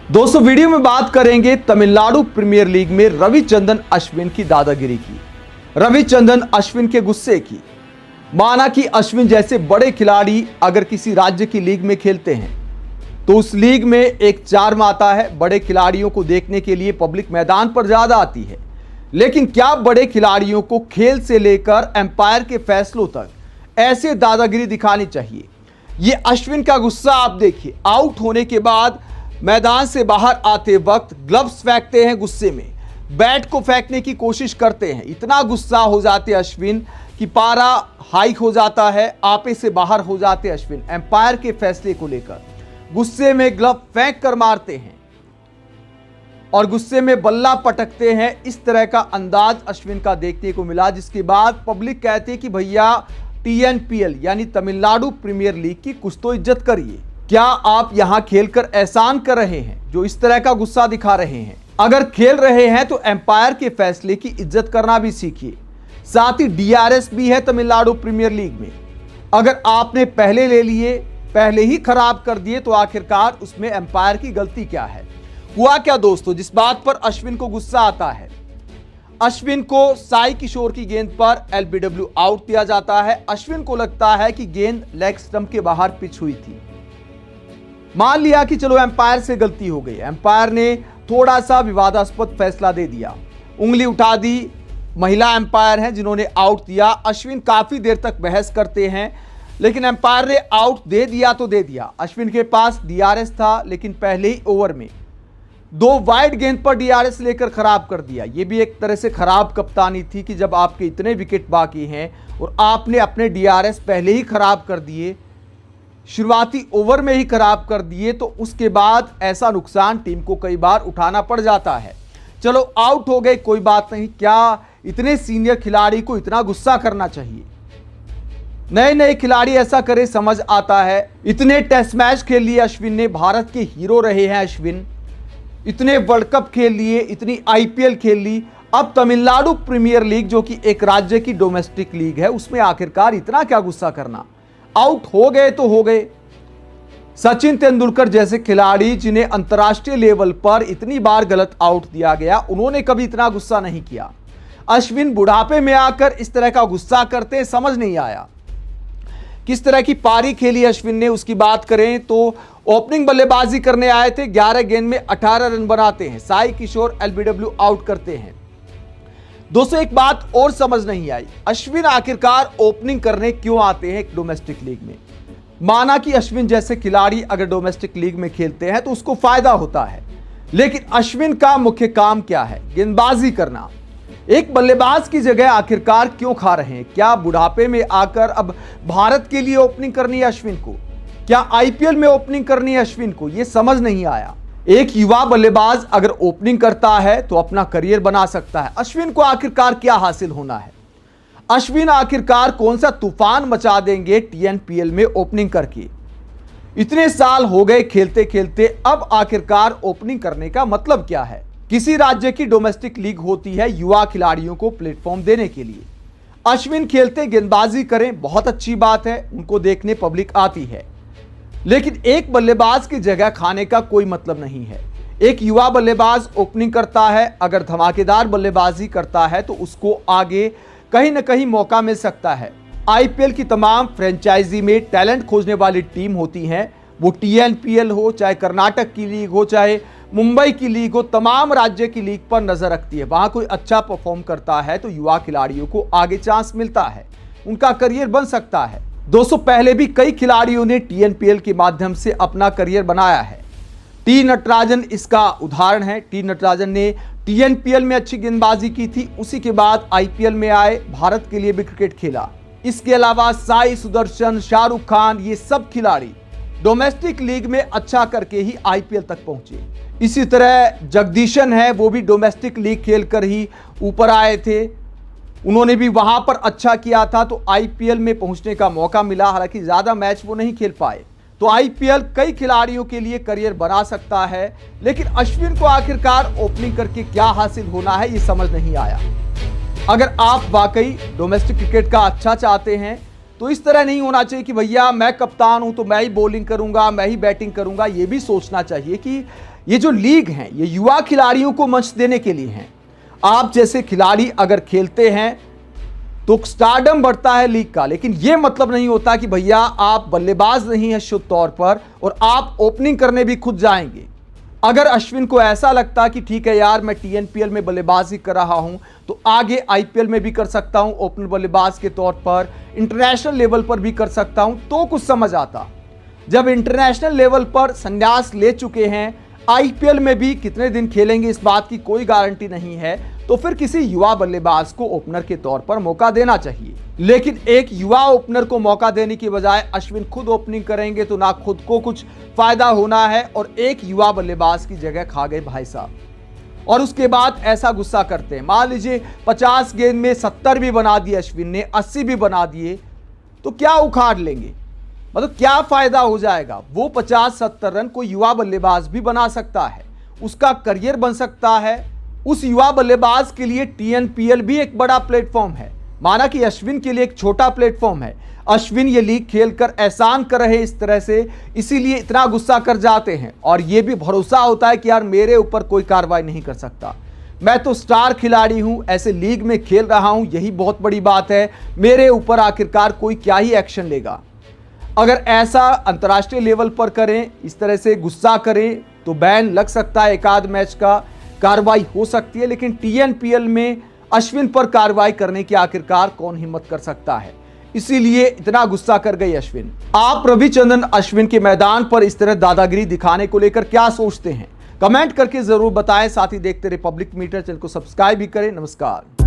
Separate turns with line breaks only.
दोस्तों वीडियो में बात करेंगे तमिलनाडु प्रीमियर लीग में रविचंद्रन अश्विन की दादागिरी की, रविचंद्रन अश्विन के गुस्से की। माना कि अश्विन जैसे बड़े खिलाड़ी अगर किसी राज्य की लीग में खेलते हैं तो उस लीग में एक चार्म आता है, बड़े खिलाड़ियों को देखने के लिए पब्लिक मैदान पर ज्यादा आती है। लेकिन क्या बड़े खिलाड़ियों को खेल से लेकर एम्पायर के फैसलों तक ऐसे दादागिरी दिखानी चाहिए? ये अश्विन का गुस्सा आप देखिए। आउट होने के बाद मैदान से बाहर आते वक्त ग्लव्स फेंकते हैं गुस्से में, बैट को फेंकने की कोशिश करते हैं। इतना गुस्सा हो जाते अश्विन कि पारा हाइक हो जाता है, आपे से बाहर हो जाते अश्विन। एम्पायर के फैसले को लेकर गुस्से में ग्लव फेंक कर मारते हैं और गुस्से में बल्ला पटकते हैं। इस तरह का अंदाज अश्विन का देखने को मिला, जिसके बाद पब्लिक कहती है कि भैया टीएनपीएल यानी तमिलनाडु प्रीमियर लीग की कुछ तो इज्जत करिए। क्या आप यहां खेलकर एहसान कर रहे हैं जो इस तरह का गुस्सा दिखा रहे हैं? अगर खेल रहे हैं तो एम्पायर के फैसले की इज्जत करना भी सीखिए। साथ ही डीआरएस भी है तमिलनाडु प्रीमियर लीग में। अगर आपने पहले ले लिए, पहले ही खराब कर दिए, तो आखिरकार उसमें एम्पायर की गलती क्या है? हुआ क्या दोस्तों, जिस बात पर अश्विन को गुस्सा आता है, अश्विन को साई किशोर की गेंद पर एलबीडब्ल्यू आउट दिया जाता है। अश्विन को लगता है कि गेंद लेग स्टंप के बाहर पिच हुई थी। मान लिया कि चलो एम्पायर से गलती हो गई, एम्पायर ने थोड़ा सा विवादास्पद फैसला दे दिया, उंगली उठा दी। महिला एम्पायर हैं जिन्होंने आउट दिया। अश्विन काफी देर तक बहस करते हैं, लेकिन एम्पायर ने आउट दे दिया तो दे दिया। अश्विन के पास डीआरएस था, लेकिन पहले ही ओवर में 2 वाइड गेंद पर डीआरएस लेकर खराब कर दिया। यह भी एक तरह से खराब कप्तानी थी कि जब आपके इतने विकेट बाकी हैं और आपने अपने डीआरएस पहले ही खराब कर दिए, शुरुआती ओवर में ही खराब कर दिए, तो उसके बाद ऐसा नुकसान टीम को कई बार उठाना पड़ जाता है। चलो आउट हो गए, कोई बात नहीं। क्या इतने सीनियर खिलाड़ी को इतना गुस्सा करना चाहिए? नए नए खिलाड़ी ऐसा करे समझ आता है। इतने टेस्ट मैच खेल लिए अश्विन ने, भारत के हीरो रहे हैं अश्विन। इतने वर्ल्ड कप खेल लिए, इतनी आईपीएल खेल ली। अब तमिलनाडु प्रीमियर लीग जो कि एक राज्य की डोमेस्टिक लीग है, उसमें आखिरकार इतना क्या गुस्सा करना? आउट हो गए तो हो गए। सचिन तेंदुलकर जैसे खिलाड़ी जिन्हें अंतर्राष्ट्रीय लेवल पर इतनी बार गलत आउट दिया गया, उन्होंने कभी इतना गुस्सा नहीं किया। अश्विन बुढ़ापे में आकर इस तरह का गुस्सा करते, समझ नहीं आया। किस तरह की पारी खेली अश्विन ने, उसकी बात करें तो ओपनिंग बल्लेबाजी करने आए थे, 11 गेंद में 18 रन बनाते हैं। साई किशोर एलबीडब्ल्यू आउट करते हैं। दोस्तों एक बात और समझ नहीं आई, अश्विन आखिरकार ओपनिंग करने क्यों आते हैं एक डोमेस्टिक लीग में? माना कि अश्विन जैसे खिलाड़ी अगर डोमेस्टिक लीग में खेलते हैं तो उसको फायदा होता है, लेकिन अश्विन का मुख्य काम क्या है? गेंदबाजी करना। एक बल्लेबाज की जगह आखिरकार क्यों खा रहे हैं? क्या बुढ़ापे में आकर अब भारत के लिए ओपनिंग करनी है अश्विन को? क्या आईपीएल में ओपनिंग करनी है अश्विन को? यह समझ नहीं आया। एक युवा बल्लेबाज अगर ओपनिंग करता है तो अपना करियर बना सकता है। अश्विन को आखिरकार क्या हासिल होना है? अश्विन आखिरकार कौन सा तूफान मचा देंगे टीएनपीएल में ओपनिंग करके? इतने साल हो गए खेलते खेलते, अब आखिरकार ओपनिंग करने का मतलब क्या है? किसी राज्य की डोमेस्टिक लीग होती है युवा खिलाड़ियों को प्लेटफॉर्म देने के लिए। अश्विन खेलते गेंदबाजी करें, बहुत अच्छी बात है, उनको देखने पब्लिक आती है, लेकिन एक बल्लेबाज की जगह खाने का कोई मतलब नहीं है। एक युवा बल्लेबाज ओपनिंग करता है, अगर धमाकेदार बल्लेबाजी करता है तो उसको आगे कहीं ना कहीं मौका मिल सकता है। आईपीएल की तमाम फ्रेंचाइजी में टैलेंट खोजने वाली टीम होती हैं, वो टीएनपीएल हो, चाहे कर्नाटक की लीग हो, चाहे मुंबई की लीग हो, तमाम राज्य की लीग पर नजर रखती है। वहां कोई अच्छा परफॉर्म करता है तो युवा खिलाड़ियों को आगे चांस मिलता है, उनका करियर बन सकता है। दोस्तों पहले भी कई खिलाड़ियों ने टीएनपीएल के माध्यम से अपना करियर बनाया है। टी नटराजन इसका उदाहरण है। टी नटराजन ने टीएनपीएल में अच्छी गेंदबाजी की थी, उसी के बाद आईपीएल में आए, भारत के लिए भी क्रिकेट खेला। इसके अलावा साई सुदर्शन, शाहरुख खान, ये सब खिलाड़ी डोमेस्टिक लीग में अच्छा करके ही आईपीएल तक पहुंचे। इसी तरह जगदीशन है, वो भी डोमेस्टिक लीग खेलकर ही ऊपर आए थे। उन्होंने भी वहां पर अच्छा किया था तो आईपीएल में पहुंचने का मौका मिला। हालांकि ज्यादा मैच वो नहीं खेल पाए। तो आईपीएल कई खिलाड़ियों के लिए करियर बना सकता है, लेकिन अश्विन को आखिरकार ओपनिंग करके क्या हासिल होना है ये समझ नहीं आया। अगर आप वाकई डोमेस्टिक क्रिकेट का अच्छा चाहते हैं तो इस तरह नहीं होना चाहिए कि भैया मैं कप्तान हूं तो मैं ही बॉलिंग करूंगा, मैं ही बैटिंग करूंगा। ये भी सोचना चाहिए कि ये जो लीग है ये युवा खिलाड़ियों को मंच देने के लिए है। आप जैसे खिलाड़ी अगर खेलते हैं तो स्टारडम बढ़ता है लीग का, लेकिन यह मतलब नहीं होता कि भैया आप बल्लेबाज नहीं है शुद्ध तौर पर और आप ओपनिंग करने भी खुद जाएंगे। अगर अश्विन को ऐसा लगता कि ठीक है यार मैं टीएनपीएल में बल्लेबाजी कर रहा हूं तो आगे आईपीएल में भी कर सकता हूं, ओपनर बल्लेबाज के तौर पर इंटरनेशनल लेवल पर भी कर सकता हूं, तो कुछ समझ आता। जब इंटरनेशनल लेवल पर संन्यास ले चुके हैं, आईपीएल में भी कितने दिन खेलेंगे इस बात की कोई गारंटी नहीं है, तो फिर किसी युवा बल्लेबाज को ओपनर के तौर पर मौका देना चाहिए। लेकिन एक युवा ओपनर को मौका देने की बजाय अश्विन खुद ओपनिंग करेंगे तो ना खुद को कुछ फायदा होना है और एक युवा बल्लेबाज की जगह खा गए भाई साहब। और उसके बाद ऐसा गुस्सा करते हैं, मान लीजिए 50 गेंद में 70 भी बना दिए अश्विन ने, 80 भी बना दिए, तो क्या उखाड़ लेंगे? मतलब क्या फायदा हो जाएगा? वो 50-70 रन कोई युवा बल्लेबाज भी बना सकता है, उसका करियर बन सकता है। उस युवा बल्लेबाज के लिए टीएनपीएल भी एक बड़ा प्लेटफॉर्म है, माना कि अश्विन के लिए एक छोटा प्लेटफॉर्म है। अश्विन ये लीग खेलकर एहसान कर रहे इस तरह से, इसीलिए इतना गुस्सा कर जाते हैं और ये भी भरोसा होता है कि यार मेरे ऊपर कोई कार्रवाई नहीं कर सकता, मैं तो स्टार खिलाड़ी हूं, ऐसे लीग में खेल रहा हूं, यही बहुत बड़ी बात है, मेरे ऊपर आखिरकार कोई क्या ही एक्शन लेगा। अगर ऐसा अंतर्राष्ट्रीय लेवल पर करें, इस तरह से गुस्सा करें तो बैन लग सकता है, एक आध मैच का कार्रवाई हो सकती है, लेकिन टीएनपीएल में अश्विन पर कार्रवाई करने की आखिरकार कौन हिम्मत कर सकता है? इसीलिए इतना गुस्सा कर गए अश्विन। आप रविचंद्रन अश्विन के मैदान पर इस तरह दादागिरी दिखाने को लेकर क्या सोचते हैं? कमेंट करके जरूर बताएं। साथ ही देखते रहे पब्लिक मीटर, चैनल को सब्सक्राइब भी करें। नमस्कार।